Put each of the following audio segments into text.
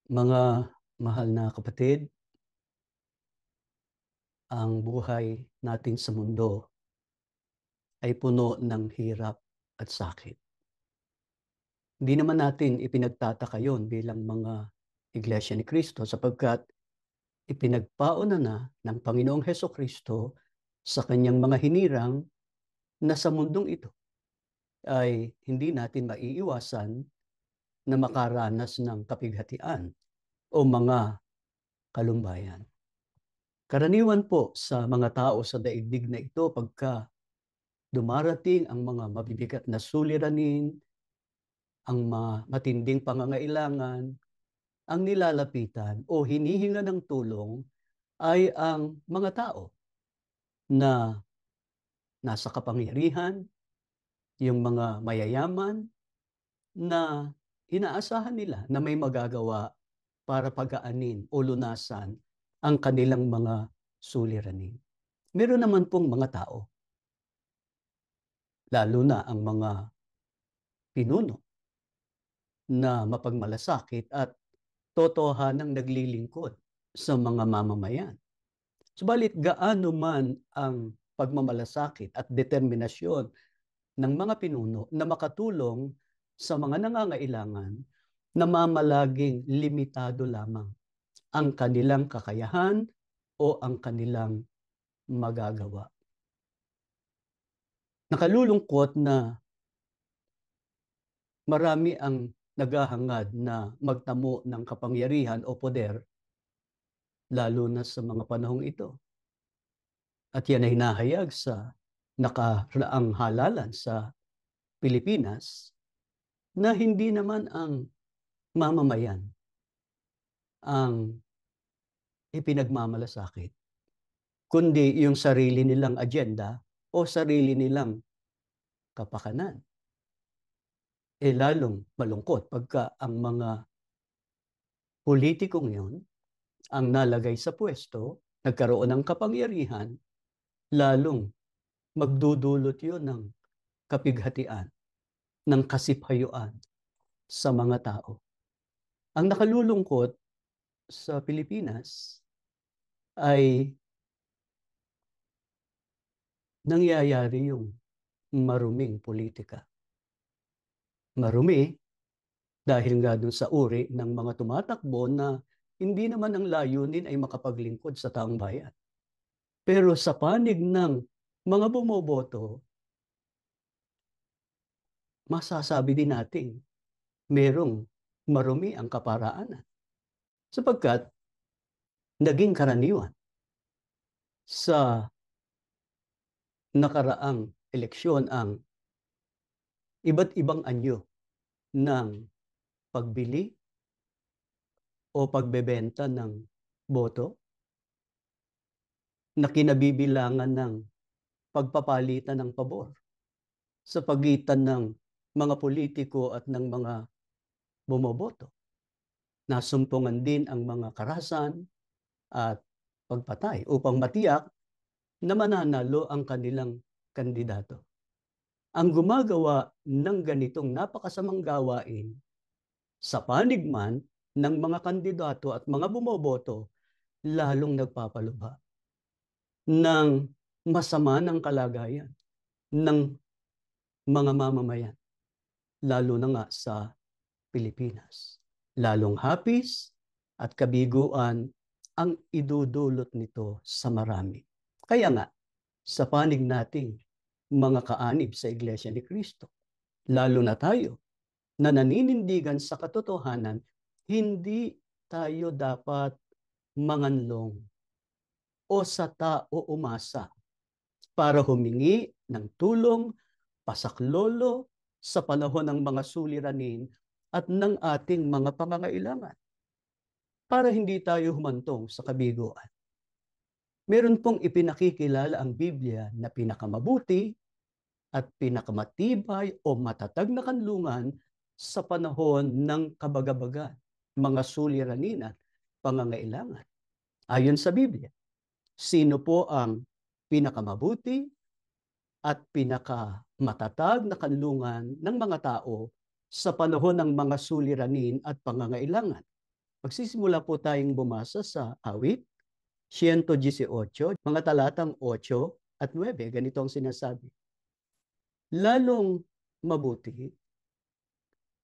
Mga mahal na kapatid, ang buhay natin sa mundo ay puno ng hirap at sakit. Hindi naman natin ipinagtataka yon bilang mga Iglesia ni Cristo sapagkat ipinagpauna na ng Panginoong Heso Kristo sa kanyang mga hinirang na sa mundong ito ay hindi natin maiiwasan na makaranas ng kapighatian o mga kalumbayan. Karaniwan po sa mga tao sa daigdig na ito pagka dumarating ang mga mabibigat na suliranin, ang matinding pangangailangan, ang nilalapitan o hinihinga ng tulong ay ang mga tao na nasa kapangyarihan, yung mga mayayaman na inaasahan nila na may magagawa para pagaanin o lunasan ang kanilang mga suliranin. Meron naman pong mga tao, lalo na ang mga pinuno na mapagmalasakit at totohanang naglilingkod sa mga mamamayan. Subalit gaano man ang pagmamalasakit at determinasyon ng mga pinuno na makatulong sa mga nangangailangan, namamalaging limitado lamang ang kanilang kakayahan o ang kanilang magagawa. Nakalulungkot na marami ang naghahangad na magtamo ng kapangyarihan o poder lalo na sa mga panahong ito. At yan ay nahayag sa nakaraang halalan sa Pilipinas na hindi naman ang mamamayan ang ipinagmamalasakit, kundi yung sarili nilang agenda o sarili nilang kapakanan. Lalong malungkot pagka ang mga politikong yon ang nalagay sa pwesto, nagkaroon ng kapangyarihan, lalong magdudulot yun ng kapighatian, ng kasipayuan sa mga tao. Ang nakalulungkot sa Pilipinas ay nangyayari yung maruming politika. Marumi dahil nga dun sa uri ng mga tumatakbo na hindi naman ang layunin ay makapaglingkod sa taong bayan. Pero sa panig ng mga bumoboto, masasabi din natin merong marumi ang kaparaanan. Sapagkat naging karaniwan sa nakaraang eleksyon ang iba't ibang anyo ng pagbili o pagbebenta ng boto na kinabibilangan ng pagpapalitan ng pabor sa pagitan ng mga politiko at ng mga bumoboto. Nasumpungan din ang mga karahasan at pagpatay upang matiyak na mananalo ang kanilang kandidato. Ang gumagawa ng ganitong napakasamang gawain sa panig man ng mga kandidato at mga bumoboto, lalong nagpapalubha ng masama ng kalagayan ng mga mamamayan, lalo na nga sa Pilipinas. Lalong hapis at kabiguan ang idudulot nito sa marami. Kaya nga, sa panig nating mga kaanib sa Iglesia ni Cristo, lalo na tayo na naninindigan sa katotohanan, hindi tayo dapat manganlong o sa tao umasa para humingi ng tulong, pasaklolo sa panahon ng mga suliranin at ng ating mga pangangailangan para hindi tayo humantong sa kabiguan. Meron pong ipinakikilala ang Biblia na pinakamabuti at pinakamatibay o matatag na kanlungan sa panahon ng kabagabagan, mga suliranin at pangangailangan. Ayon sa Biblia, sino po ang pinakamabuti at pinakamatatag na kanlungan ng mga tao sa panahon ng mga suliranin at pangangailangan? Magsisimula po tayong bumasa sa awit, 118, mga talatang 8 at 9. Ganito ang sinasabi. Lalong mabuti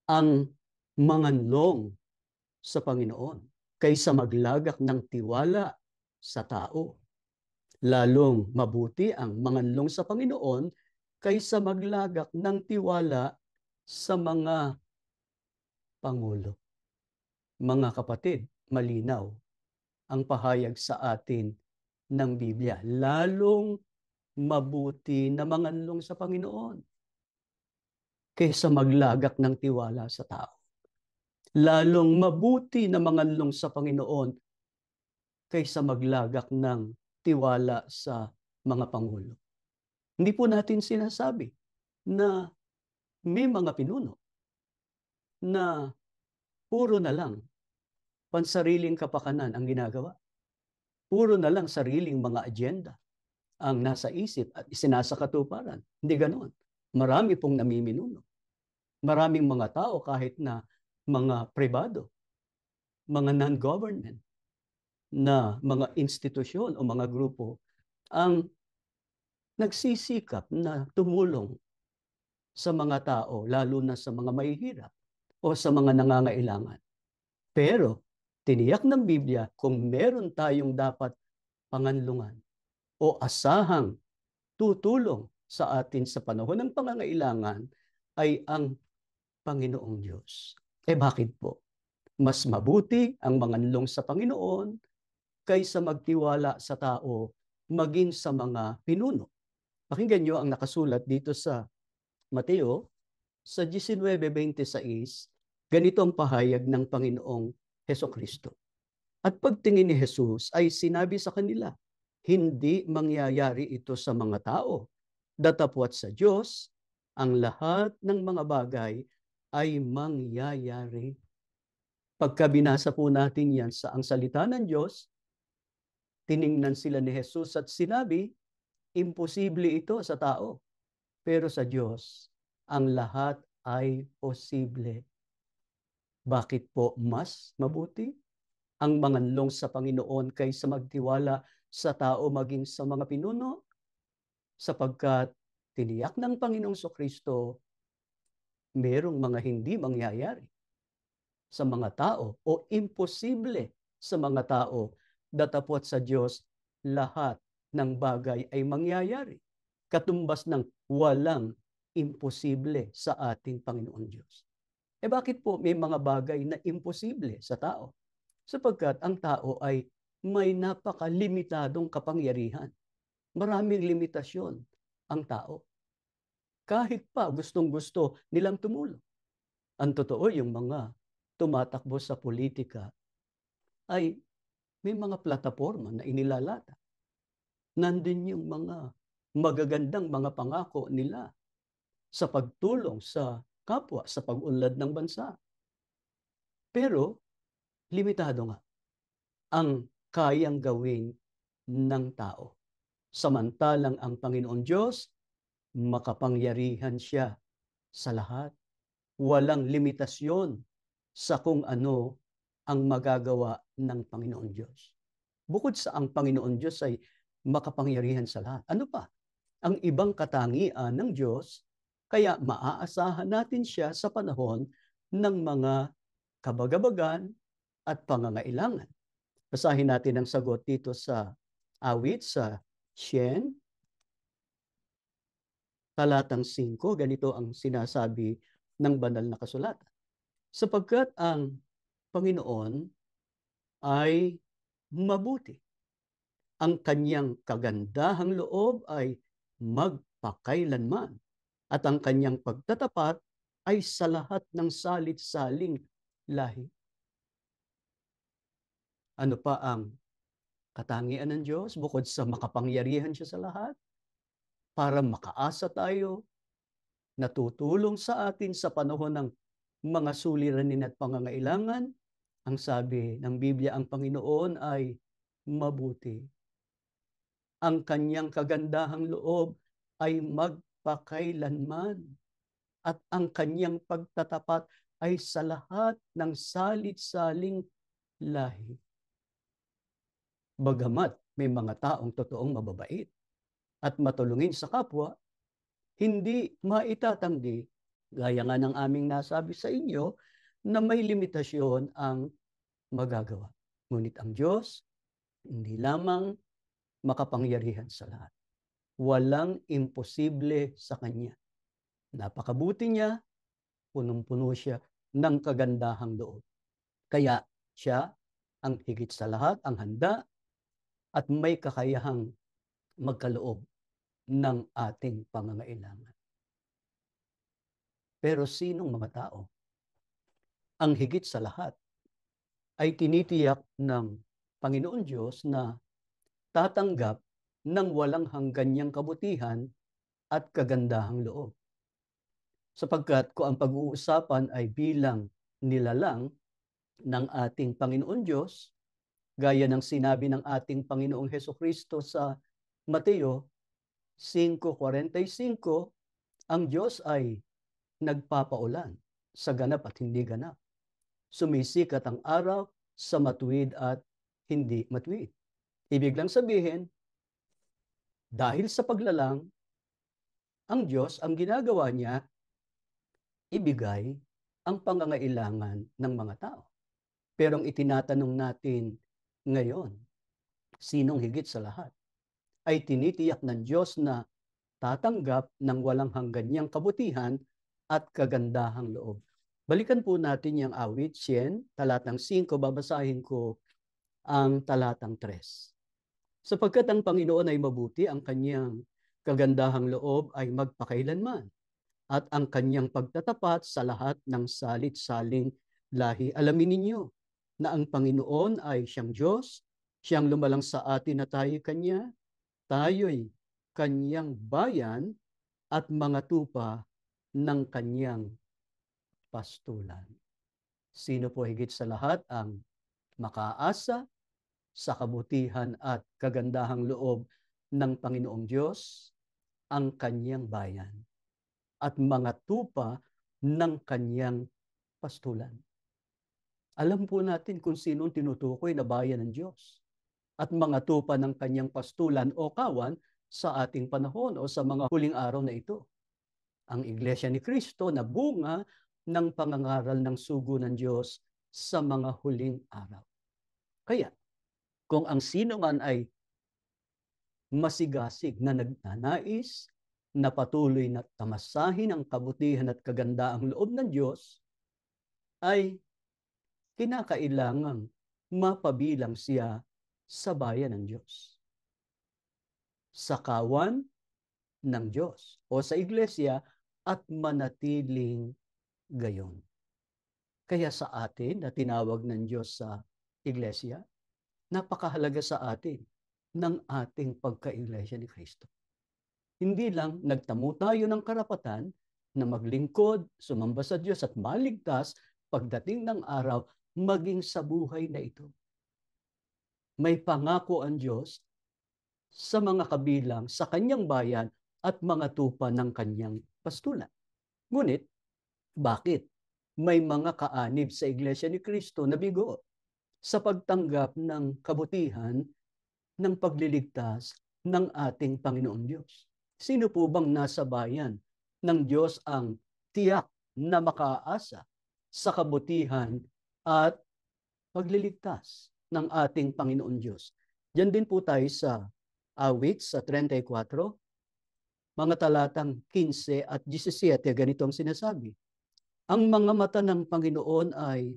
ang manganlong sa Panginoon kaysa maglagak ng tiwala sa tao. Lalong mabuti ang manganlong sa Panginoon kaysa maglagak ng tiwala sa mga pangulo. Mga kapatid, malinaw ang pahayag sa atin ng Biblia. Lalong mabuti na manganlong sa Panginoon kaysa maglagak ng tiwala sa tao. Lalong mabuti na manganlong sa Panginoon kaysa maglagak ng tiwala sa mga pangulo. Hindi po natin sinasabi na may mga pinuno na puro na lang pansariling kapakanan ang ginagawa. Puro na lang sariling mga agenda ang nasa isip at isinasakatuparan. Hindi ganoon. Marami pong namiminuno. Maraming mga tao kahit na mga pribado, mga non-government na mga institusyon o mga grupo ang nagsisikap na tumulong sa mga tao, lalo na sa mga mahihirap o sa mga nangangailangan. Pero tiniyak ng Biblia kung meron tayong dapat panganlungan o asahang tutulong sa atin sa panahon ng pangangailangan ay ang Panginoong Diyos. Bakit po? Mas mabuti ang manganlong sa Panginoon kaysa magtiwala sa tao maging sa mga pinuno. Pakinggan niyo ang nakasulat dito sa Mateo sa 19:26, ganito ang pahayag ng Panginoong Hesukristo. At pagtingin ni Jesus ay sinabi sa kanila, hindi mangyayari ito sa mga tao. Datapwat sa Diyos, ang lahat ng mga bagay ay mangyayari. Pagka binasa po natin yan sa ang salita ng Diyos, tiningnan sila ni Jesus at sinabi, imposible ito sa tao. Pero sa Diyos, ang lahat ay posible. Bakit po mas mabuti ang manganlong sa Panginoon kaysa magtiwala sa tao maging sa mga pinuno? Sapagkat tiniyak ng Panginoong Kristo, merong mga hindi mangyayari sa mga tao o imposible sa mga tao, datapwat sa Diyos, lahat ng bagay ay mangyayari. Katumbas ng walang imposible sa ating Panginoon Diyos. Bakit po may mga bagay na imposible sa tao? Sapagkat ang tao ay may napakalimitadong kapangyarihan. Maraming limitasyon ang tao. Kahit pa gustong-gusto nilang tumulong. Ang totoo, yung mga tumatakbo sa politika ay may mga plataforma na inilalata. Nandun yung mga magagandang mga pangako nila sa pagtulong sa kapwa, sa pag-unlad ng bansa. Pero, limitado nga ang kayang gawin ng tao. Samantalang ang Panginoon Diyos, makapangyarihan siya sa lahat. Walang limitasyon sa kung ano ang magagawa ng Panginoon Diyos. Bukod sa ang Panginoon Diyos ay makapangyarihan sa lahat. Ano pa? Ang ibang katangian ng Diyos, kaya maaasahan natin siya sa panahon ng mga kabagabagan at pangangailangan. Basahin natin ang sagot dito sa awit sa Sien, talatang 5, ganito ang sinasabi ng banal na kasulatan. Sapagkat ang Panginoon ay mabuti. Ang kanyang kagandahang loob ay magpakailanman at ang kanyang pagtatapat ay sa lahat ng salit-saling lahi. Ano pa ang katangian ng Diyos bukod sa makapangyarihan siya sa lahat? Para makaasa tayo, natutulong sa atin sa panahon ng mga suliranin at pangangailangan. Ang sabi ng Biblia, ang Panginoon ay mabuti. Ang kanyang kagandahang loob ay magpakailanman at ang kanyang pagtatapat ay sa lahat ng salit-saling lahi. Bagamat may mga taong totoong mababait at matulungin sa kapwa, hindi maitatanggi, gaya nga ng aming nasabi sa inyo, na may limitasyon ang magagawa. Ngunit ang Diyos, hindi lamang makapangyarihan sa lahat. Walang imposible sa Kanya. Napakabuti niya, punong-puno siya ng kagandahang loob. Kaya siya ang higit sa lahat, ang handa at may kakayahang magkaloob ng ating pangangailangan. Pero sinong mga tao ang higit sa lahat ay tinitiyak ng Panginoon Diyos na tatanggap ng walang hanggan niyang kabutihan at kagandahang loob? Sapagkat kung ang pag-uusapan ay bilang nilalang ng ating Panginoon Diyos, gaya ng sinabi ng ating Panginoong Hesukristo sa Mateo 5:45, ang Diyos ay nagpapaulan sa ganap at hindi ganap. Sumisikat ang araw sa matuwid at hindi matuwid. Ibig lang sabihin, dahil sa paglalang, ang Diyos, ang ginagawa niya, ibigay ang pangangailangan ng mga tao. Pero ang itinatanong natin ngayon, sinong higit sa lahat, ay tinitiyak ng Diyos na tatanggap ng walang hanggan niyang kabutihan at kagandahang loob. Balikan po natin yung awit, 100, talatang 5, babasahin ko ang talatang 3. Sapagkat ang Panginoon ay mabuti, ang kanyang kagandahang loob ay magpakailanman, at ang kanyang pagtatapat sa lahat ng salit-saling lahi. Alamin ninyo na ang Panginoon ay siyang Diyos, siyang lumalang sa atin na tayo'y kanya, tayo'y kanyang bayan at mga tupa ng kanyang pastulan. Sino po higit sa lahat ang makaasa sa kabutihan at kagandahang loob ng Panginoong Diyos? Ang kanyang bayan at mga tupa ng kanyang pastulan. Alam po natin kung sino tinutukoy na bayan ng Diyos at mga tupa ng kanyang pastulan o kawan sa ating panahon o sa mga huling araw na ito. Ang Iglesia ni Cristo na bunga ng pangangaral ng sugo ng Diyos sa mga huling araw. Kaya, kung ang sino man ay masigasig na nagnanais na patuloy na tamasahin ang kabutihan at kagandaang loob ng Diyos, ay kinakailangang mapabilang siya sa bayan ng Diyos, sa kawan ng Diyos o sa iglesia, at manatiling gayon. Kaya sa atin na tinawag ng Diyos sa iglesia, napakahalaga sa atin ng ating pagka-iglesia ni Cristo. Hindi lang nagtamo tayo ng karapatan na maglingkod, sumamba sa Diyos at maligtas pagdating ng araw, maging sa buhay na ito. May pangako ang Diyos sa mga kabilang sa kanyang bayan at mga tupa ng kanyang pastulan. Ngunit, bakit may mga kaanib sa Iglesia ni Cristo na bigo sa pagtanggap ng kabutihan ng pagliligtas ng ating Panginoong Diyos? Sino po bang nasa bayan ng Diyos ang tiyak na makaasa sa kabutihan at pagliligtas ng ating Panginoon Diyos? Diyan din po tayo sa awit sa 34, mga talatang 15 at 17, ganito ang sinasabi. Ang mga mata ng Panginoon ay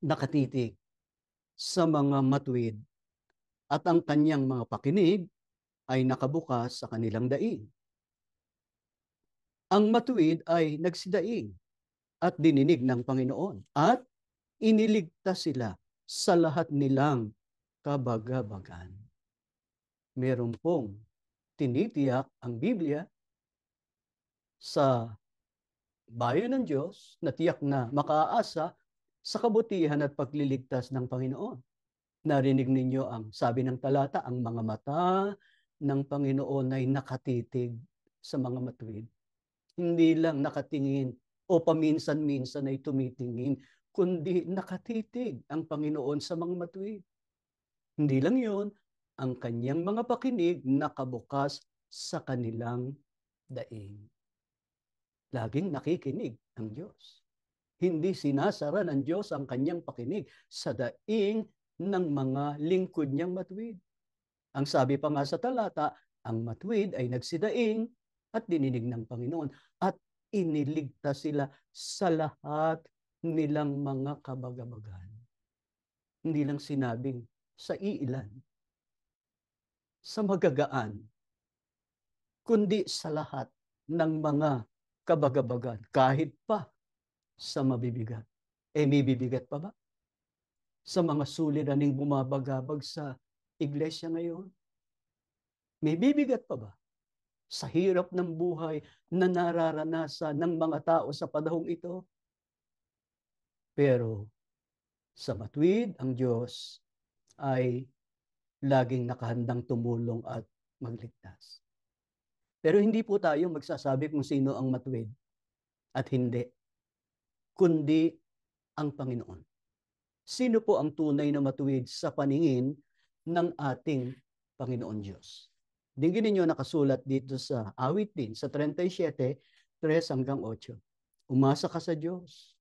nakatitig sa mga matuwid at ang kanyang mga pakinig ay nakabukas sa kanilang daing. Ang matuwid ay nagsidaing at dininig ng Panginoon at iniligtas sila sa lahat nilang kabagabagan. Meron pong tinitiyak ang Biblia sa bayan ng Diyos na tiyak na makaasa sa kabutihan at pagliligtas ng Panginoon. Narinig ninyo ang sabi ng talata, ang mga mata ng Panginoon ay nakatitig sa mga matuwid. Hindi lang nakatingin o paminsan-minsan ay tumitingin, kundi nakatitig ang Panginoon sa mga matuwid. Hindi lang yun, ang kanyang mga pakinig nakabukas sa kanilang daing. Laging nakikinig ang Diyos. Hindi sinasara ng Diyos ang kanyang pakinig sa daing ng mga lingkod niyang matuwid. Ang sabi pa nga sa talata, ang matuwid ay nagsidaing at dininig ng Panginoon at iniligtas sila sa lahat nilang mga kabagabagan. Hindi lang sinabing sa iilan, sa magagaan, kundi sa lahat ng mga kabagabagan, kahit pa sa mabibigat. May bibigat pa ba? Sa mga suliraning bumabagabag sa iglesia ngayon? May bibigat pa ba? Sa hirap ng buhay na nararanasan ng mga tao sa panahong ito? Pero sa matuwid, ang Diyos ay laging nakahandang tumulong at magligtas. Pero hindi po tayo magsasabi kung sino ang matuwid at hindi, kundi ang Panginoon. Sino po ang tunay na matuwid sa paningin ng ating Panginoon Diyos? Dinggin ninyo nakasulat dito sa awit din, sa 37:3-8. Umasa ka sa Diyos,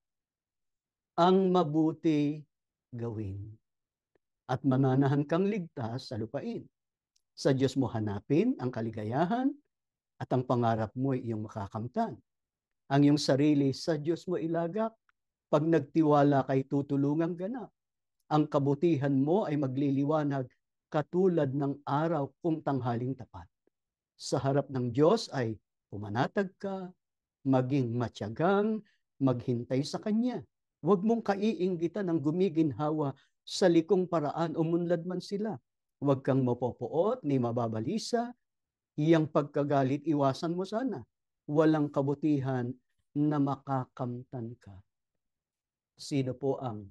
ang mabuti gawin, at mananahan kang ligtas sa lupain. Sa Diyos mo hanapin ang kaligayahan, at ang pangarap mo ay iyong makakamtan. Ang iyong sarili sa Diyos mo ilagak, pag nagtiwala kay tutulungang ganap. Ang kabutihan mo ay magliliwanag katulad ng araw kung tanghaling tapat. Sa harap ng Diyos ay pumanatag ka, maging matyagang, maghintay sa Kanya. Huwag mong kaiinggitan ng gumiginhawa sa likong paraan, umunlad man sila. Huwag kang mapopoot ni mababalisa, iyang pagkagalit iwasan mo sana. Walang kabutihan na makakamtan ka. Sino po ang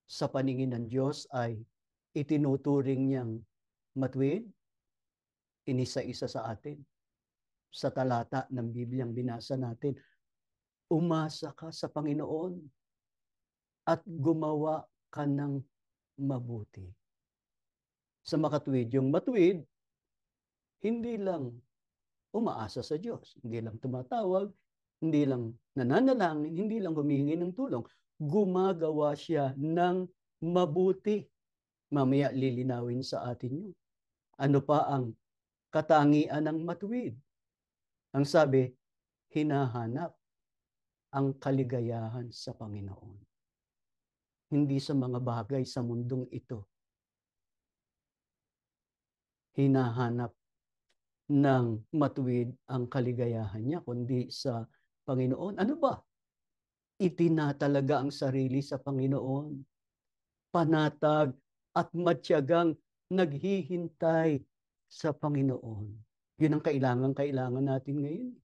sa paningin ng Diyos ay itinuturing niyang matuwid? Inisa-isa sa atin. Sa talata ng Bibliang binasa natin, umasa ka sa Panginoon at gumawa ka ng mabuti. Sa makatuwid, yung matuwid, hindi lang umaasa sa Diyos, hindi lang tumatawag, hindi lang nananalangin, hindi lang humihingi ng tulong. Gumagawa siya ng mabuti. Mamaya lilinawin sa atin yun. Ano pa ang katangian ng matuwid? Ang sabi, hinahanap ang kaligayahan sa Panginoon. Hindi sa mga bagay sa mundong ito. Hinahanap ng matuwid ang kaligayahan niya, kundi sa Panginoon. Ano ba? Itinatalaga ang sarili sa Panginoon. Panatag at matyagang naghihintay sa Panginoon. Yun ang kailangan natin ngayon.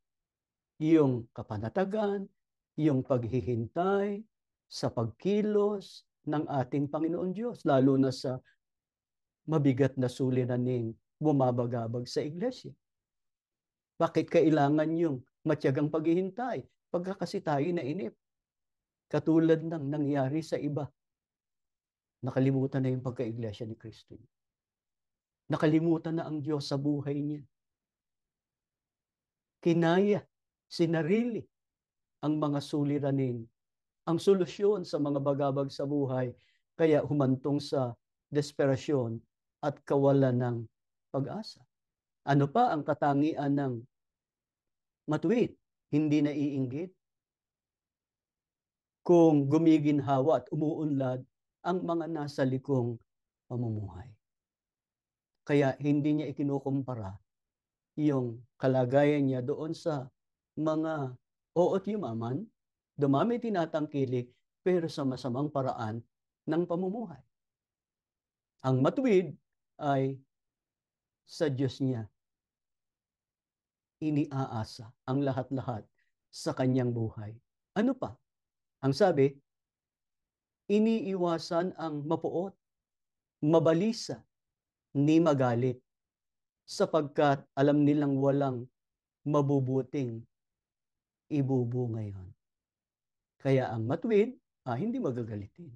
Yung kapanatagan, yung paghihintay sa pagkilos ng ating Panginoon Diyos, lalo na sa mabigat na suliraning bumabagabag sa iglesia. Bakit kailangan yung matyagang paghihintay? Pagka kasi tayo nainip, katulad ng nangyari sa iba, nakalimutan na yung pagka-iglesia ni Kristo. Nakalimutan na ang Diyos sa buhay niya. Kinaya, sinarili ang mga suliranin, ang solusyon sa mga bagabag sa buhay, kaya humantong sa desperasyon at kawalan ng pag-asa. Ano pa ang katangian ng matuwid? Hindi naiinggit. Kung gumiginhawa at umuunlad ang mga nasa likong pamumuhay. Kaya hindi niya ikinukumpara yung kalagayan niya doon sa mga oot yumaman, dumami tinatangkilik, pero sa masamang paraan ng pamumuhay. Ang matuwid ay sa Diyos niya iniaasa ang lahat-lahat sa kanyang buhay. Ano pa? Ang sabi, iniiwasan ang mapuot, mabalisa, ni magalit, sapagkat alam nilang walang mabubuting ibubunga yon. Kaya ang matuwid hindi magagalitin.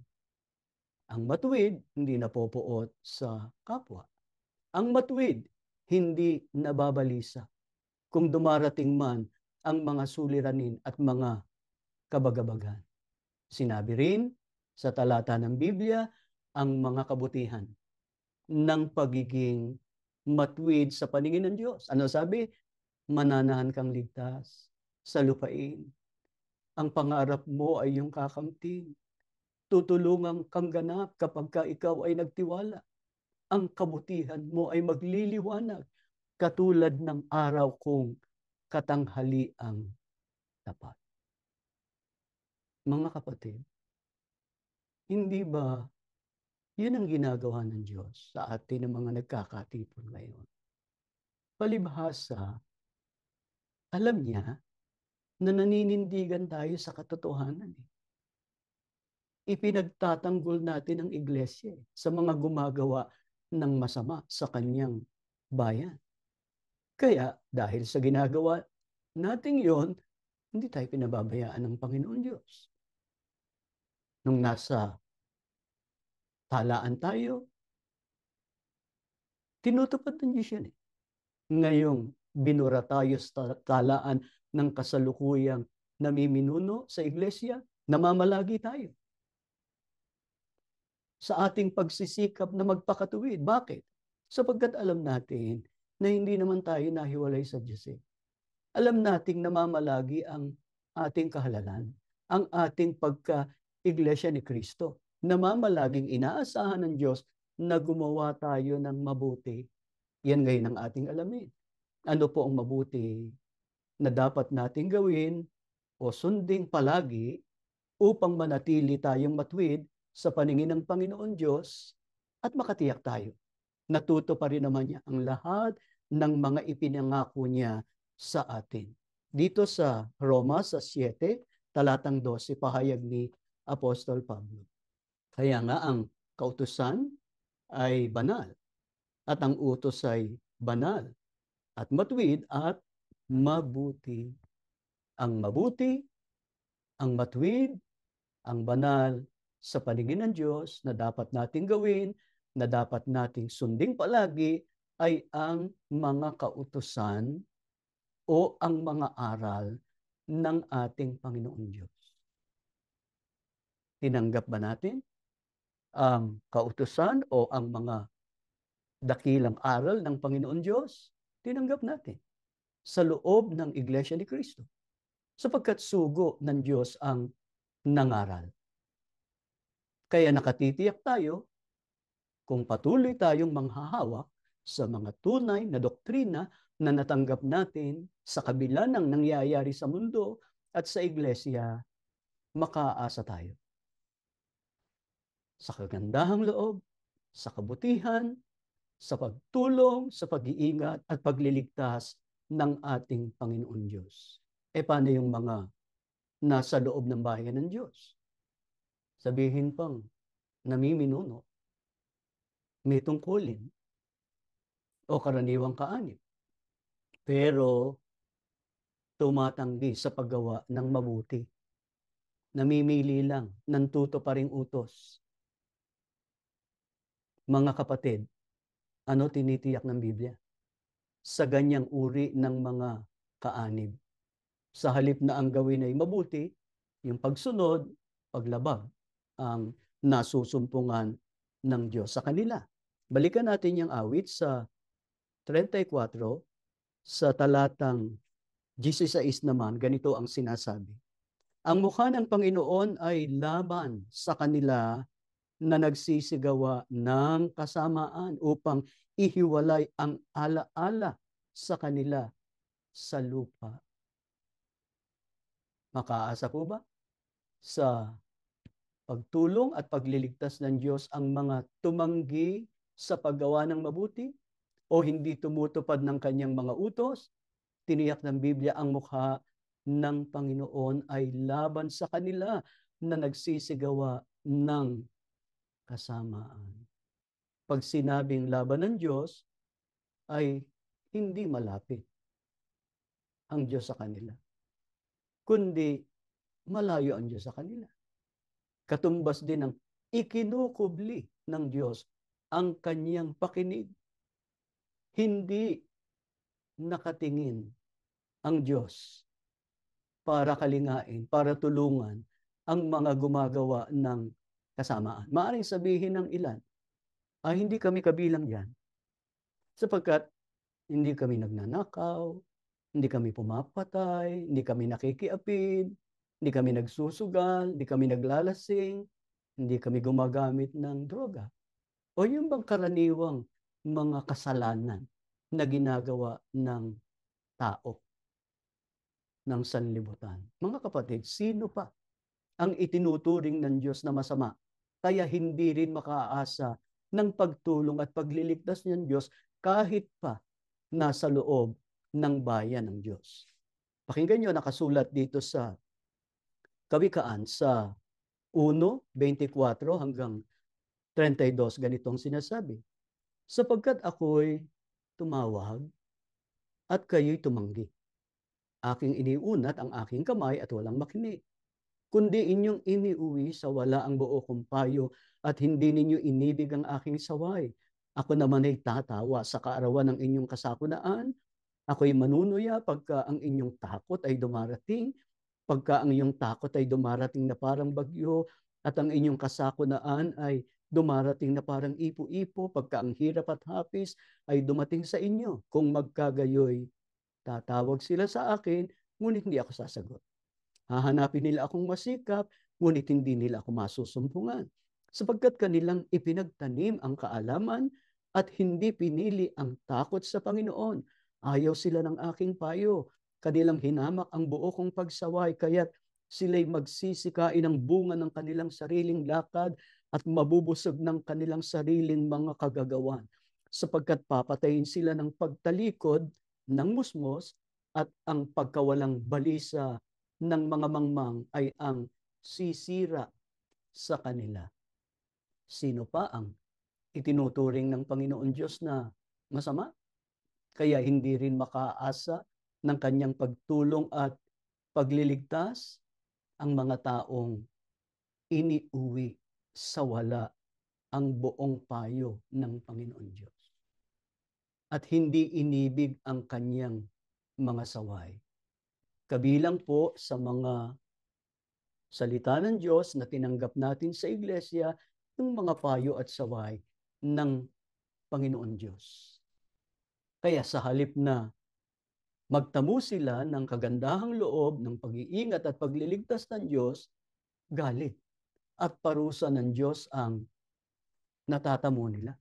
Ang matuwid, hindi napopoot sa kapwa. Ang matuwid, hindi nababalisa kung dumarating man ang mga suliranin at mga kabagabagan. Sinabi rin sa talata ng Biblia ang mga kabutihan ng pagiging matuwid sa paningin ng Diyos. Ano sabi? Mananahan kang ligtas sa lupain. Ang pangarap mo ay iyong kakamtin. Tutulungan kang ganap kapag ka ikaw ay nagtiwala. Ang kabutihan mo ay magliliwanag katulad ng araw kong katanghaliang tapat. Mga kapatid, hindi ba yun ang ginagawa ng Diyos sa atin ng mga nagkakatipon ngayon? Palibhasa, alam niya na naninindigan tayo sa katotohanan. Ipinagtatanggol natin ang iglesia sa mga gumagawa ng masama sa kanyang bayan. Kaya dahil sa ginagawa nating yon, hindi tayo pinababayaan ng Panginoon Diyos. Nung nasa talaan tayo, tinutupad ng Diyos yan. Ngayong binura tayo sa talaan ng kasalukuyang namiminuno sa iglesia, namamalagi tayo sa ating pagsisikap na magpakatuwid. Bakit? Sapagkat alam natin na hindi naman tayo nahiwalay sa Diyos. Alam nating namamalagi ang ating kahalalan, ang ating pagka-iglesia ni Kristo. Namamalaging inaasahan ng Diyos na gumawa tayo ng mabuti. Yan ngayon ang ating alamin. Ano po ang mabuti na dapat nating gawin o sundin palagi upang manatili tayong matuwid sa paningin ng Panginoon Diyos at makatiyak tayo. Natuto pa rin naman niya ang lahat ng mga ipinangako niya sa atin. Dito sa Roma sa 7, talatang 12, pahayag ni Apostol Pablo. Kaya nga ang kautusan ay banal at ang utos ay banal at matuwid at mabuti. Ang mabuti, ang matuwid, ang banal sa paningin ng Diyos na dapat nating gawin, na dapat nating sunding palagi ay ang mga kautusan o ang mga aral ng ating Panginoon Diyos. Tinanggap ba natin ang kautusan o ang mga dakilang aral ng Panginoon Diyos? Tinanggap natin sa loob ng Iglesia ni Cristo. Sapagkat sugo ng Diyos ang nangaral. Kaya nakatitiyak tayo kung patuloy tayong manghahawak sa mga tunay na doktrina na natanggap natin sa kabila ng nangyayari sa mundo at sa iglesia, makaasa tayo sa kagandahang loob, sa kabutihan, sa pagtulong, sa pag-iingat at pagliligtas ng ating Panginoon Diyos. Paano yung mga nasa loob ng bayan ng Diyos? Sabihin pang namiminuno, may tungkulin, o karaniwang kaanib. Pero tumatanggi sa paggawa ng mabuti. Namimili lang ng tutuparing utos. Mga kapatid, ano tinitiyak ng Biblia? Sa ganyang uri ng mga kaanib. Sa halip na ang gawin ay mabuti, yung pagsunod, paglabag, ang nasusumpungan ng Diyos sa kanila. Balikan natin yung awit sa 34, sa talatang 16 naman, ganito ang sinasabi. Ang mukha ng Panginoon ay laban sa kanila na nagsisigawa ng kasamaan upang ihiwalay ang alaala sa kanila sa lupa. Makaasa po ba sa pagtulong at pagliligtas ng Diyos ang mga tumanggi sa paggawa ng mabuti o hindi tumutupad ng kanyang mga utos? Tiniyak ng Biblia ang mukha ng Panginoon ay laban sa kanila na nagsisigawa ng kasamaan. Pag sinabing laban ng Diyos, ay hindi malapit ang Diyos sa kanila, kundi malayo ang Diyos sa kanila. katumbas din ng ikinukubli ng Diyos ang kanyang pakinig. Hindi nakatingin ang Diyos para kalingain, para tulungan ang mga gumagawa ng kasamaan. Maaaring sabihin ng ilan, hindi kami kabilang yan sapagkat hindi kami nagnanakaw, hindi kami pumapatay, hindi kami nakikiapid, hindi kami nagsusugal, hindi kami naglalasing, hindi kami gumagamit ng droga. O yung bang karaniwang mga kasalanan na ginagawa ng tao, ng sanlibutan. Mga kapatid, sino pa ang itinuturing ng Diyos na masama? Kaya hindi rin makaasa ng pagtulong at pagliligtas ng Diyos kahit pa nasa loob ng bayan ng Diyos. Pakinggan nyo, nakasulat dito sa Kawikaan sa 1:24 hanggang 32, ganitong sinasabi. Sapagkat ako'y tumawag at kayo'y tumanggi. Aking iniunat ang aking kamay at walang makinig. Kundi inyong iniuwi sa wala ang buo kong payo at hindi ninyo inibig ang aking saway. Ako naman ay tatawa sa kaarawan ng inyong kasakunaan. Ako'y manunuya pagka ang inyong takot ay dumarating, pagka ang iyong takot ay dumarating na parang bagyo, at ang inyong kasakunaan ay dumarating na parang ipo-ipo, pagka ang hirap at hapis ay dumating sa inyo. Kung magkagayoy, tatawag sila sa akin, ngunit hindi ako sasagot. Hahanapin nila akong masikap, ngunit hindi nila ako masusumpungan. Sapagkat kanilang ipinagtanim ang kaalaman at hindi pinili ang takot sa Panginoon. Ayaw sila ng aking payo. Kanilang hinamak ang buo kong pagsaway, kaya't sila'y magsisikain ng bunga ng kanilang sariling lakad at mabubusog ng kanilang sariling mga kagagawan. Sapagkat papatayin sila ng pagtalikod ng musmos at ang pagkawalang balisa ng mga mangmang ay ang sisira sa kanila. Sino pa ang itinuturing ng Panginoon Diyos na masama? Kaya hindi rin makaasa ng kanyang pagtulong at pagliligtas ang mga taong iniuwi sa wala ang buong payo ng Panginoon Diyos. At hindi inibig ang kanyang mga saway. Kabilang po sa mga salita ng Diyos na tinanggap natin sa iglesia, yung mga payo at saway ng Panginoon Diyos. Kaya sa halip na magtamo sila ng kagandahang loob ng pag-iingat at pagliligtas ng Diyos, galit at parusa ng Diyos ang natatamo nila.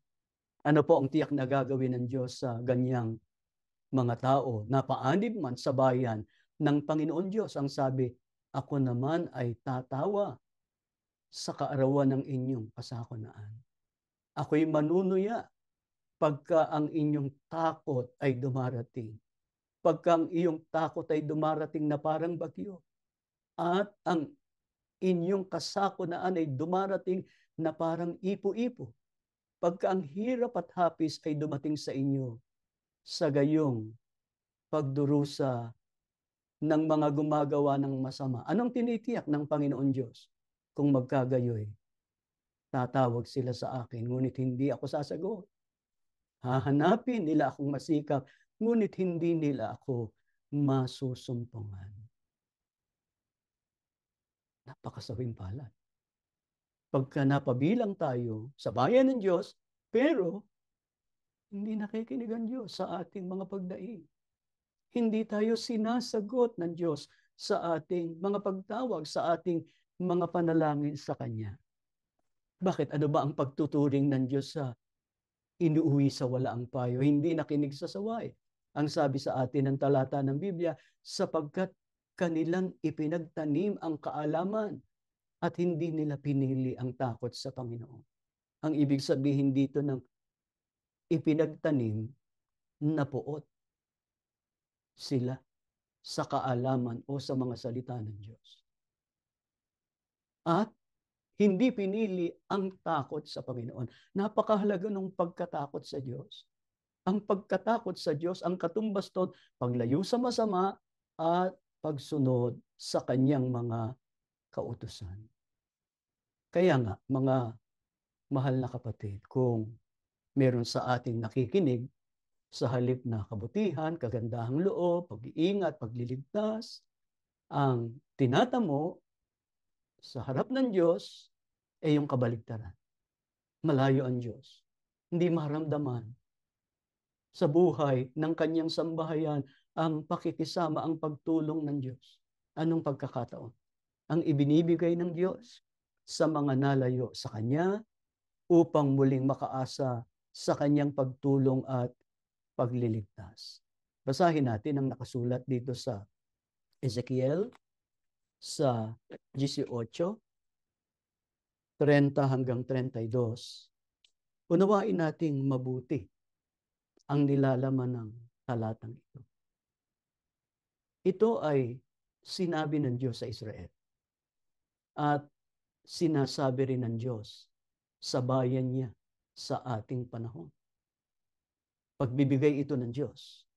Ano po ang tiyak na gagawin ng Diyos sa ganyang mga tao na paanib man sa bayan ng Panginoon Diyos? Ang sabi, ako naman ay tatawa sa kaarawan ng inyong kasakunaan. Ako'y manunuya pagka ang inyong takot ay dumarating. Pagka ang iyong takot ay dumarating na parang bagyo. At ang inyong kasakunaan ay dumarating na parang ipo-ipo. Pagka ang hirap at hapis ay dumating sa inyo, sa gayong pagdurusa ng mga gumagawa ng masama. Anong tinitiyak ng Panginoon Diyos? Kung magkagayoy, tatawag sila sa akin, ngunit hindi ako sasagot. Hahanapin nila akong masikap, ngunit hindi nila ako masusumpungan. Napakasawing palad. Pagka napabilang tayo sa bayan ng Diyos, pero hindi nakikinig ang Diyos sa ating mga pagdaing. Hindi tayo sinasagot ng Diyos sa ating mga pagtawag, sa ating mga panalangin sa Kanya. Bakit? Ano ba ang pagtuturing ng Diyos sa inuuwi sa walaang payo? Hindi nakinig sa saway. Ang sabi sa atin ng talata ng Biblia, sapagkat kanilang ipinagtanim ang kaalaman at hindi nila pinili ang takot sa Panginoon. Ang ibig sabihin dito ng ipinagtanim na puot sila sa kaalaman o sa mga salita ng Diyos. At hindi pinili ang takot sa Panginoon. Napakahalaga ng pagkatakot sa Diyos. Ang pagkatakot sa Diyos, ang katumbas doon, paglayo sa masama at pagsunod sa kanyang mga kautusan. Kaya nga, mga mahal na kapatid, kung meron sa ating nakikinig, sa halip na kabutihan, kagandahang loob, pag-iingat, pagliligtas, ang tinatamo sa harap ng Diyos ay yung kabaligtaran. Malayo ang Diyos. Hindi maramdaman sa buhay ng kanyang sambahayan ang pakikisama, ang pagtulong ng Diyos. Anong pagkakataon? Ang ibinibigay ng Diyos sa mga nalayo sa Kanya upang muling makaasa sa Kanyang pagtulong at pagliligtas. Basahin natin ang nakasulat dito sa Ezekiel sa 18:30 hanggang 32. Unawain nating mabuti ang nilalaman ng talatang ito. Ito ay sinabi ng Diyos sa Israel at sinasabi rin ng Diyos sa bayan niya sa ating panahon. Pagbibigay ito ng Diyos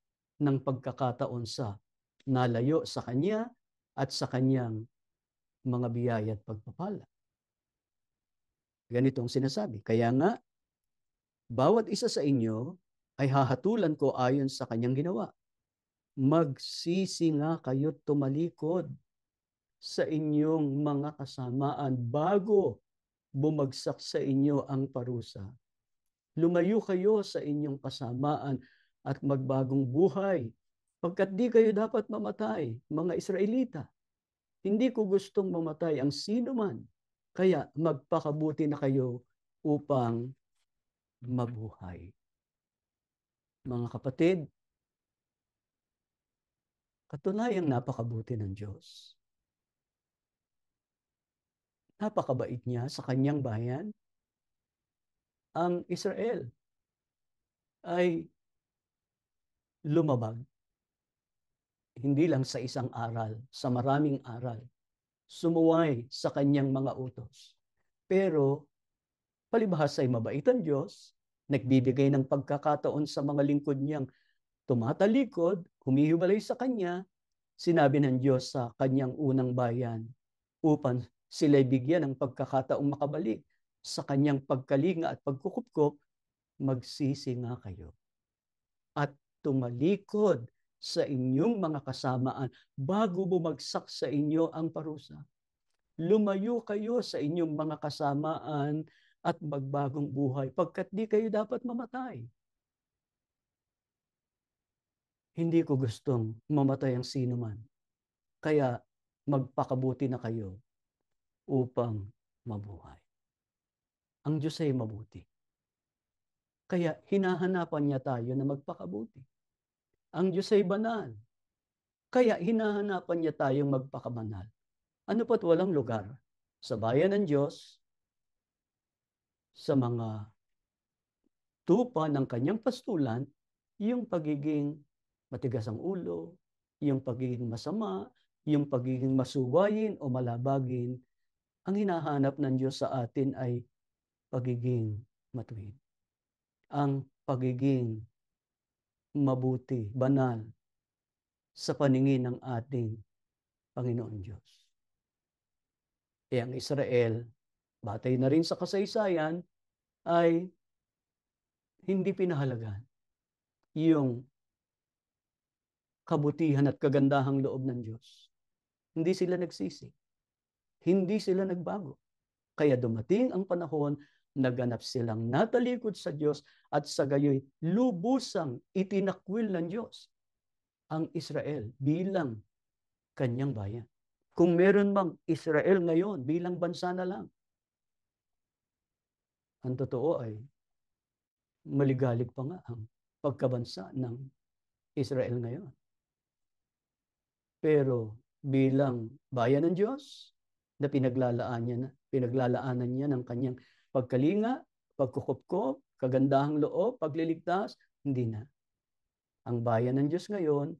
ng pagkakataon sa nalayo sa Kanya at sa Kanyang mga biyaya at pagpapala. Ganito ang sinasabi. Kaya nga, bawat isa sa inyo ay hahatulan ko ayon sa kanyang ginawa. Magsisi nga kayo't tumalikod sa inyong mga kasamaan bago bumagsak sa inyo ang parusa. Lumayo kayo sa inyong kasamaan at magbagong buhay, pagkat di kayo dapat mamatay, mga Israelita. Hindi ko gustong mamatay ang sino man, kaya magpakabuti na kayo upang mabuhay. Mga kapatid, katunayang napakabuti ng Diyos. Napakabait niya sa kanyang bayan. Ang Israel ay lumabag, hindi lang sa isang aral, sa maraming aral. Sumuway sa kanyang mga utos. Pero palibhas ay mabait ang Diyos, nagbibigay ng pagkakataon sa mga lingkod niyang tumatalikod, humihiwalay sa Kanya. Sinabi ng Diyos sa Kanyang unang bayan upang sila'y bigyan ng pagkakataong makabalik sa Kanyang pagkalinga at pagkukupkop, magsisi nga kayo at tumalikod sa inyong mga kasamaan bago bumagsak sa inyo ang parusa. Lumayo kayo sa inyong mga kasamaan at magbagong buhay, pagkat di kayo dapat mamatay. Hindi ko gustong mamatay ang sino man. Kaya magpakabuti na kayo upang mabuhay. Ang Diyos ay mabuti. Kaya hinahanapan niya tayo na magpakabuti. Ang Diyos ay banal. Kaya hinahanapan niya tayong magpakabanal. Ano pa't walang lugar sa bayan ng Diyos, sa mga tupa ng kanyang pastulan, yung pagiging matigas ang ulo, yung pagiging masama, yung pagiging masuwayin o malabagin. Ang hinahanap ng Diyos sa atin ay pagiging matuwid. Ang pagiging mabuti, banal, sa paningin ng ating Panginoon Diyos. Ang Israel, batay na rin sa kasaysayan, ay hindi pinahalagan yung kabutihan at kagandahang loob ng Diyos. Hindi sila nagsisi. Hindi sila nagbago. Kaya dumating ang panahon, naganap silang natalikod sa Diyos at sa gayoy lubusang itinakwil ng Diyos ang Israel bilang kanyang bayan. Kung meron mang Israel ngayon bilang bansa na lang, ang totoo ay maligalig pa nga ang pagkabansa ng Israel ngayon. Pero bilang bayan ng Diyos, na pinaglalaanan niya ng kanyang pagkalinga, pagkukupkop, kagandahang loob, pagliligtas, hindi na. Ang bayan ng Diyos ngayon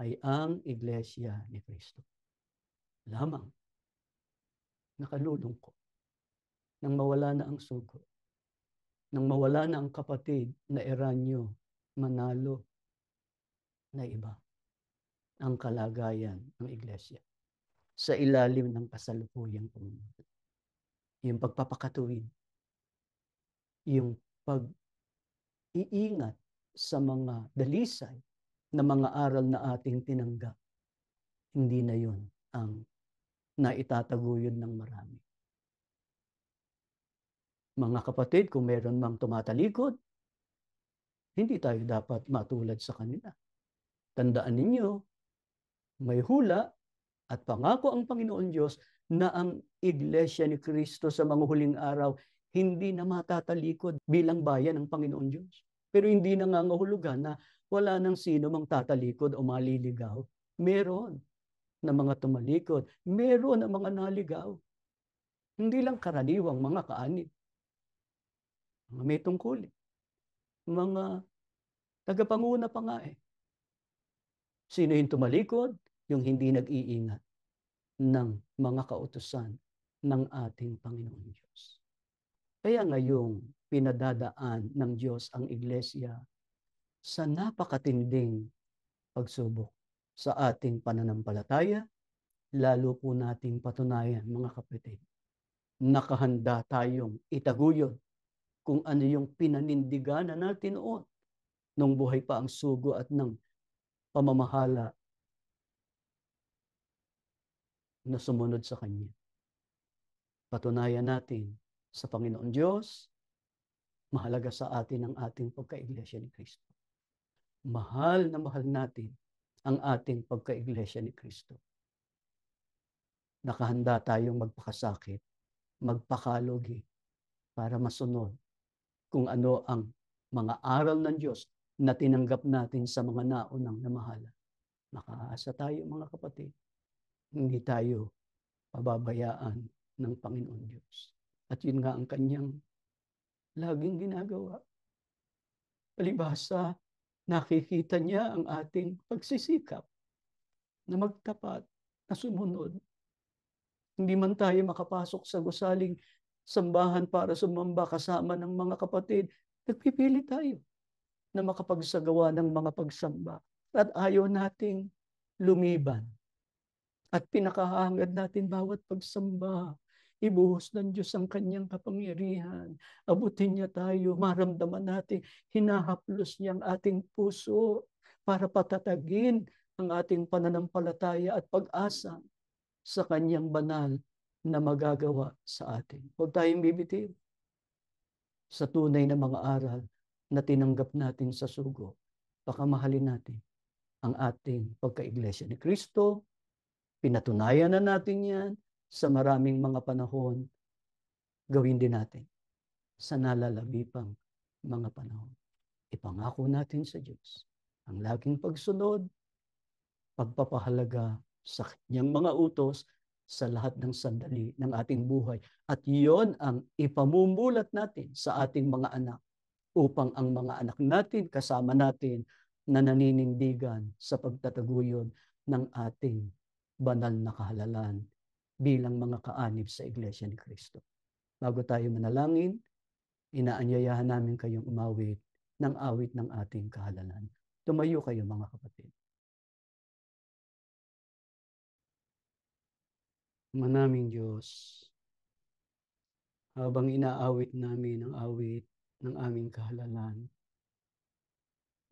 ay ang Iglesia ni Cristo. Lamang nakalulungkot nang mawala na ang sugo, nang mawala na ang kapatid na Eranyo Manalo na iba ang kalagayan ng Iglesia sa ilalim ng kasalukuyang pamumuno. yung pagpapakatuwid, yung pag-iingat sa mga dalisay na mga aral na ating tinanggap, hindi na yun ang naitataguyod ng marami. Mga kapatid, kung meron mang tumatalikod, hindi tayo dapat matulad sa kanila. Tandaan ninyo, may hula at pangako ang Panginoon Diyos na ang Iglesia ni Cristo sa mga huling araw hindi na matatalikod bilang bayan ng Panginoon Diyos. Pero hindi na nangangahulugan na wala nang sino mang tatalikod o maliligaw. Meron na mga tumalikod. Meron na mga naligaw. Hindi lang karaniwang mga kaanib. Mga may tungkulin. Mga tagapanguna pa nga eh. Sino yung tumalikod? Yung hindi nag-iingat ng mga kautusan ng ating Panginoon Diyos. Kaya ngayong pinadadaan ng Diyos ang Iglesia sa napakatinding pagsubok sa ating pananampalataya, lalo po nating patunayan, mga kapatid, nakahanda tayong itaguyod kung ano yung pinanindiganan natin noon nung buhay pa ang sugo at ng pamamahala na sumunod sa Kanya. Patunayan natin sa Panginoon Diyos, mahalaga sa atin ang ating pagka-Iglesia ni Cristo. Mahal na mahal natin ang ating pagka-Iglesia ni Cristo. Nakahanda tayong magpakasakit, magpakalugi, para masunod kung ano ang mga aral ng Diyos na tinanggap natin sa mga naunang namahala. Makaasa tayo, mga kapatid. Hindi tayo pababayaan ng Panginoon Diyos. At yun nga ang kanyang laging ginagawa. Palibhasa, nakikita niya ang ating pagsisikap na magtapat, na sumunod. Hindi man tayo makapasok sa gusaling sambahan para sumamba kasama ng mga kapatid, nagpipili tayo na makapagsagawa ng mga pagsamba. At ayaw nating lumiban. At pinakahangad natin bawat pagsamba. Ibuhos ng Diyos ang kanyang kapangyarihan. Abutin niya tayo, maramdaman natin, hinahaplos niya ang ating puso para patatagin ang ating pananampalataya at pag-asa sa kanyang banal na magagawa sa atin. Huwag tayong bibitiw sa tunay na mga aral na tinanggap natin sa sugo. Baka mahalin natin ang ating pagka-Iglesia ni Cristo. Pinatunayan na natin yan sa maraming mga panahon. Gawin din natin sa nalalabi pang mga panahon. Ipangako natin sa Diyos ang laging pagsunod, pagpapahalaga sa kanyang mga utos sa lahat ng sandali ng ating buhay. At iyon ang ipamumulat natin sa ating mga anak upang ang mga anak natin, kasama natin, na naninindigan sa pagtataguyod ng ating banal na kahalalan bilang mga kaanib sa Iglesia ni Cristo. Bago tayo manalangin, inaanyayahan namin kayong umawit ng awit ng ating kahalalan. Tumayo kayo, mga kapatid. Manaming Diyos, habang inaawit namin ang awit ng aming kahalalan,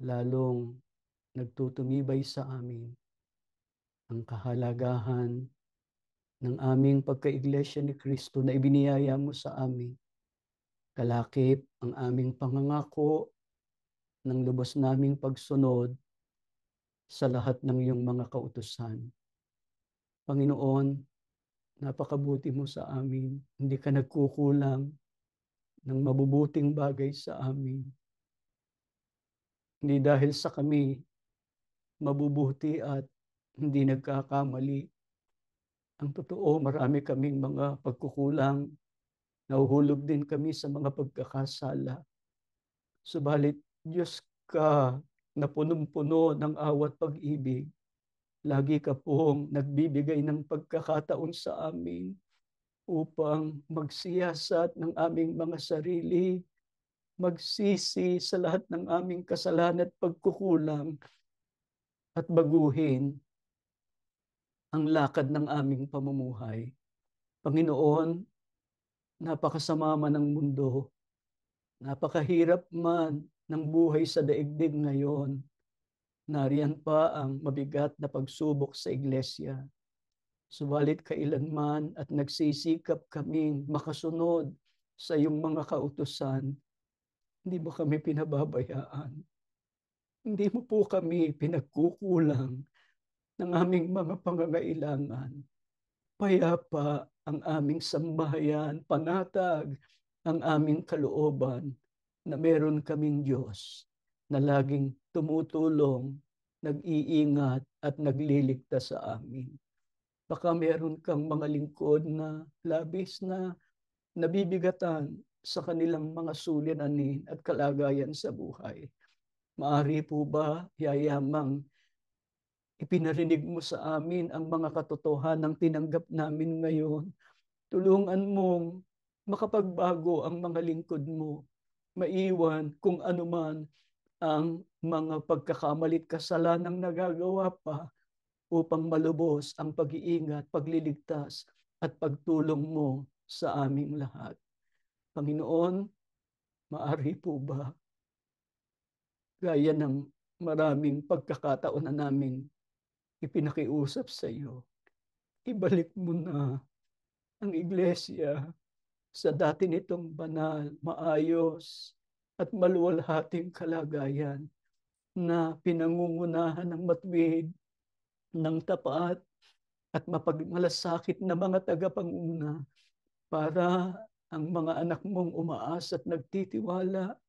lalong nagtutumibay sa amin ang kahalagahan ng aming pagka-Iglesia ni Cristo na ibiniyaya mo sa amin. Kalakip ang aming pangangako ng lubos naming pagsunod sa lahat ng iyong mga kautusan. Panginoon, napakabuti mo sa amin. Hindi ka nagkukulang ng mabubuting bagay sa amin. Hindi dahil sa kami mabubuti at hindi nagkakamali. Ang totoo, marami kaming mga pagkukulang. Nahuhulog din kami sa mga pagkakasala. Subalit, Diyos ka na punong-puno ng awat pag-ibig. Lagi ka pong nagbibigay ng pagkakataon sa amin upang magsiyasat ng aming mga sarili, magsisi sa lahat ng aming kasalanan at pagkukulang, at baguhin ang lakad ng aming pamumuhay. Panginoon, napakasama man ng mundo, napakahirap man ng buhay sa daigdig ngayon, nariyan pa ang mabigat na pagsubok sa iglesia. Subalit kailanman at nagsisikap kaming makasunod sa iyong mga kautusan, hindi mo kami pinababayaan. Hindi mo po kami pinagkukulang ng aming mga pangangailangan. Payapa ang aming sambahayan, panatag ang aming kalooban na meron kaming Diyos na laging tumutulong, nag-iingat at nagliligtas sa amin. Baka meron kang mga lingkod na labis na nabibigatan sa kanilang mga suliranin at kalagayan sa buhay. Maari po ba yayamang ipinarinig mo sa amin ang mga katotohanang tinanggap namin ngayon? Tulungan mong makapagbago ang mga lingkod mo, maiwan kung anuman ang mga pagkakamalit kasalanang nagagawa pa upang malubos ang pag-iingat, pagliligtas at pagtulong mo sa aming lahat. Panginoon, maari po ba, gaya ng maraming pagkakataon na namin ipinakiusap sa iyo, ibalik mo na ang iglesia sa dati nitong banal, maayos at maluwalhating kalagayan na pinangungunahan ng matuwid, ng tapat at mapagmalasakit na mga tagapanguna para ang mga anak mong umaasa at nagtitiwala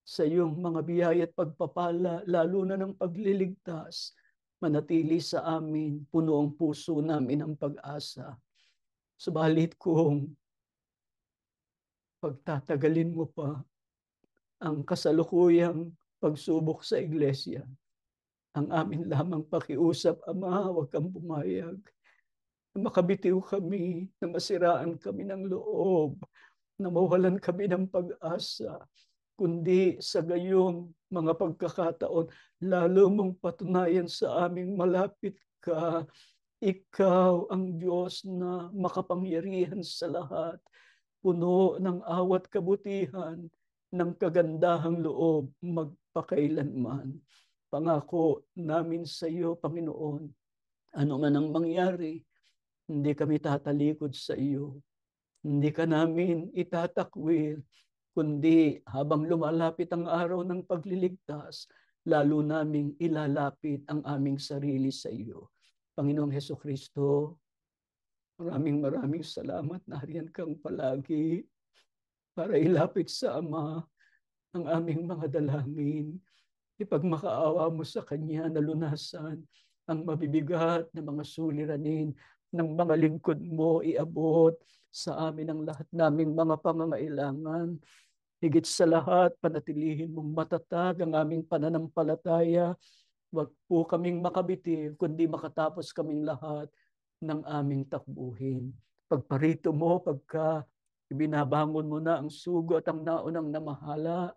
sa iyong mga biyaya at pagpapala, lalo na ng pagliligtas, manatili sa amin, puno ang puso namin ang pag-asa. Subalit kung pagtatagalin mo pa ang kasalukuyang pagsubok sa iglesia, ang amin lamang pakiusap, Ama, huwag kang pumayag na makabitiw kami, na masiraan kami ng loob, na mawalan kami ng pag-asa, kundi sa gayong mga pagkakataon, lalo mong patunayan sa aming malapit ka. Ikaw ang Diyos na makapangyarihan sa lahat, puno ng awat kabutihan, ng kagandahang loob magpakailanman. Pangako namin sa iyo, Panginoon, ano man ang mangyari, hindi kami tatalikod sa iyo. Hindi ka namin itatakwil, kundi habang lumalapit ang araw ng pagliligtas, lalo naming ilalapit ang aming sarili sa iyo. Panginoong Hesukristo, maraming salamat na hariyan kang palagi para ilapit sa Ama ang aming mga dalangin. Ipagmakaawa mo sa Kanya na lunasan ang mabibigat na mga suliranin ng mga lingkod mo, iabot sa amin ang lahat naming mga pangangailangan. Higit sa lahat, panatilihin mong matatag ang aming pananampalataya. Huwag po kaming makabitiw, kundi makatapos kaming lahat ng aming takbuhin. Pagparito mo, pagka ibinabangon mo na ang sugo at ang naunang namahala,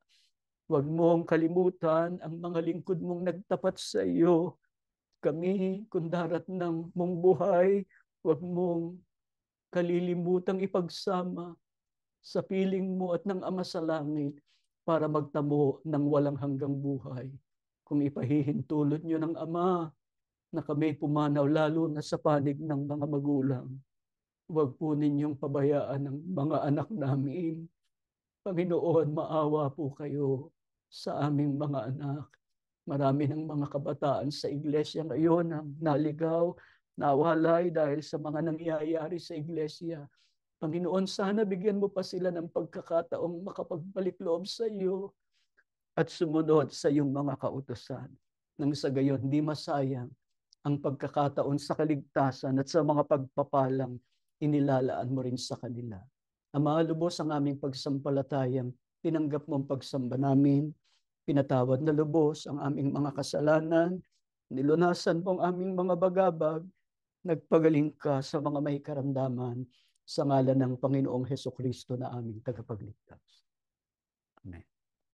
huwag mong kalimutan ang mga lingkod mong nagtapat sa iyo. Kami, kundarat ng mong buhay, huwag mong kalilimutang ipagsama sa piling mo at ng Ama sa langit para magtamo ng walang hanggang buhay. Kung ipahihintulot niyo ng Ama na kami pumanaw lalo na sa panig ng mga magulang, huwag po ninyong pabayaan ang mga anak namin. Panginoon, maawa po kayo sa aming mga anak. Marami ng mga kabataan sa iglesia ngayon ang naligaw, nawalay dahil sa mga nangyayari sa iglesia. Panginoon, sana bigyan mo pa sila ng pagkakataong makapagbalik loob sa iyo at sumunod sa iyong mga kautusan. Nang sa gayon, hindi masayang ang pagkakataon sa kaligtasan at sa mga pagpapalang inilalaan mo rin sa kanila. Ama, lubos ang aming pagsampalatayang tinanggap mo ang pagsamba namin, pinatawad na lubos ang aming mga kasalanan, nilunasan mo ang aming mga bagabag, nagpagaling ka sa mga may karamdaman sa ngalan ng Panginoong Hesukristo na aming tagapagligtas.